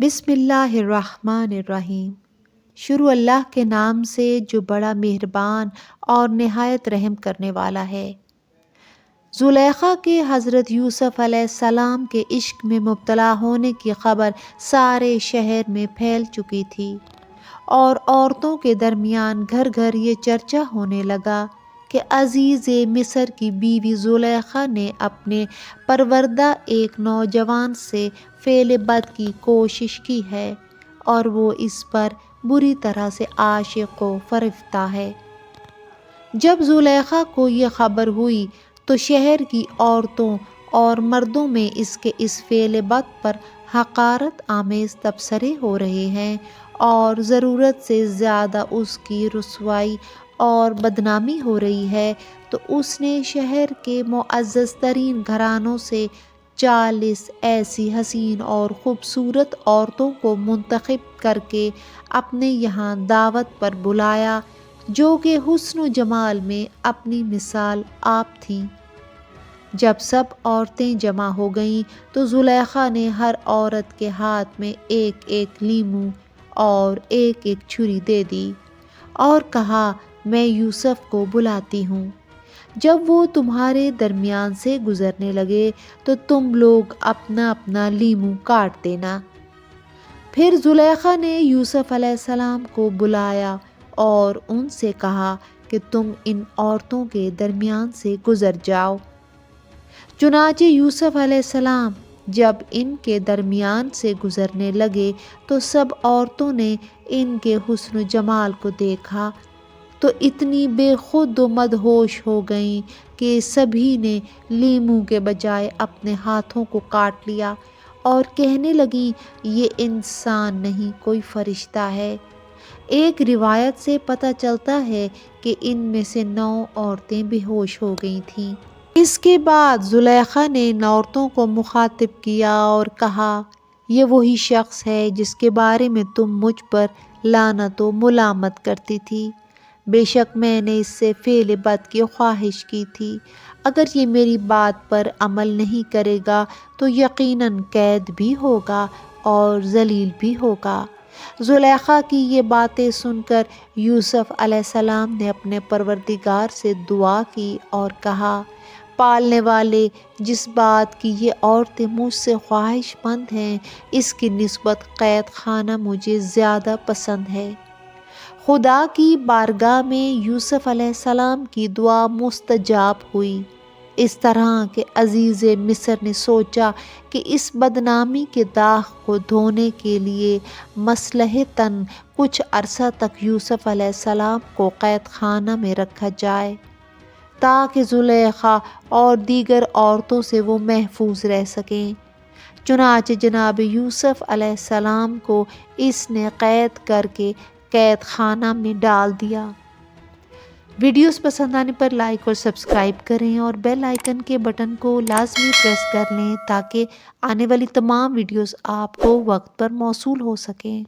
بسم اللہ الرحمن الرحیم۔ شروع اللہ کے نام سے جو بڑا مہربان اور نہایت رحم کرنے والا ہے۔ زلیخا کے حضرت یوسف علیہ السلام کے عشق میں مبتلا ہونے کی خبر سارے شہر میں پھیل چکی تھی اور عورتوں کے درمیان گھر گھر یہ چرچا ہونے لگا کہ عزیز مصر کی بیوی زلیخا نے اپنے پروردہ ایک نوجوان سے فعل بد کی کوشش کی ہے اور وہ اس پر بری طرح سے عاشق و فریفتہ ہے۔ جب زلیخا کو یہ خبر ہوئی تو شہر کی عورتوں اور مردوں میں اس کے اس فعل بد پر حقارت آمیز تبصرے ہو رہے ہیں اور ضرورت سے زیادہ اس کی رسوائی اور بدنامی ہو رہی ہے، تو اس نے شہر کے معزز ترین گھرانوں سے 40 ایسی حسین اور خوبصورت عورتوں کو منتخب کر کے اپنے یہاں دعوت پر بلایا، جو کہ حسن و جمال میں اپنی مثال آپ تھیں۔ جب سب عورتیں جمع ہو گئیں تو زلیخا نے ہر عورت کے ہاتھ میں ایک ایک لیمو اور ایک ایک چھری دے دی اور کہا، میں یوسف کو بلاتی ہوں۔ جب وہ تمہارے درمیان سے گزرنے لگے تو تم لوگ اپنا اپنا لیمو کاٹ دینا۔ پھر زلیخا نے یوسف علیہ السلام کو بلایا اور ان سے کہا کہ تم ان عورتوں کے درمیان سے گزر جاؤ۔ چنانچہ یوسف علیہ السلام جب ان کے درمیان سے گزرنے لگے تو سب عورتوں نے ان کے حسن و جمال کو دیکھا تو اتنی بے خود و مدہوش ہو گئیں کہ سبھی نے لیمو کے بجائے اپنے ہاتھوں کو کاٹ لیا اور کہنے لگیں، یہ انسان نہیں کوئی فرشتہ ہے۔ ایک روایت سے پتہ چلتا ہے کہ ان میں سے 9 عورتیں بے ہوش ہو گئی تھیں۔ اس کے بعد زلیخا نے ان عورتوں کو مخاطب کیا اور کہا، یہ وہی شخص ہے جس کے بارے میں تم مجھ پر لعنت و ملامت کرتی تھی۔ بے شک میں نے اس سے فعل بد کی خواہش کی تھی، اگر یہ میری بات پر عمل نہیں کرے گا تو یقیناً قید بھی ہوگا اور ذلیل بھی ہوگا۔ زلیخا کی یہ باتیں سن کر یوسف علیہ السلام نے اپنے پروردگار سے دعا کی اور کہا، پالنے والے، جس بات کی یہ عورتیں مجھ سے خواہش مند ہیں اس کی نسبت قید خانہ مجھے زیادہ پسند ہے۔ خدا کی بارگاہ میں یوسف علیہ السلام کی دعا مستجاب ہوئی، اس طرح کہ عزیز مصر نے سوچا کہ اس بدنامی کے داغ کو دھونے کے لیے مصلحتاً کچھ عرصہ تک یوسف علیہ السلام کو قید خانہ میں رکھا جائے تاکہ زلیخا اور دیگر عورتوں سے وہ محفوظ رہ سکیں۔ چنانچہ جناب یوسف علیہ السلام کو اس نے قید کر کے قید خانہ میں ڈال دیا۔ ویڈیوز پسند آنے پر لائک اور سبسکرائب کریں اور بیل آئیکن کے بٹن کو لازمی پریس کر لیں تاکہ آنے والی تمام ویڈیوز آپ کو وقت پر موصول ہو سکیں۔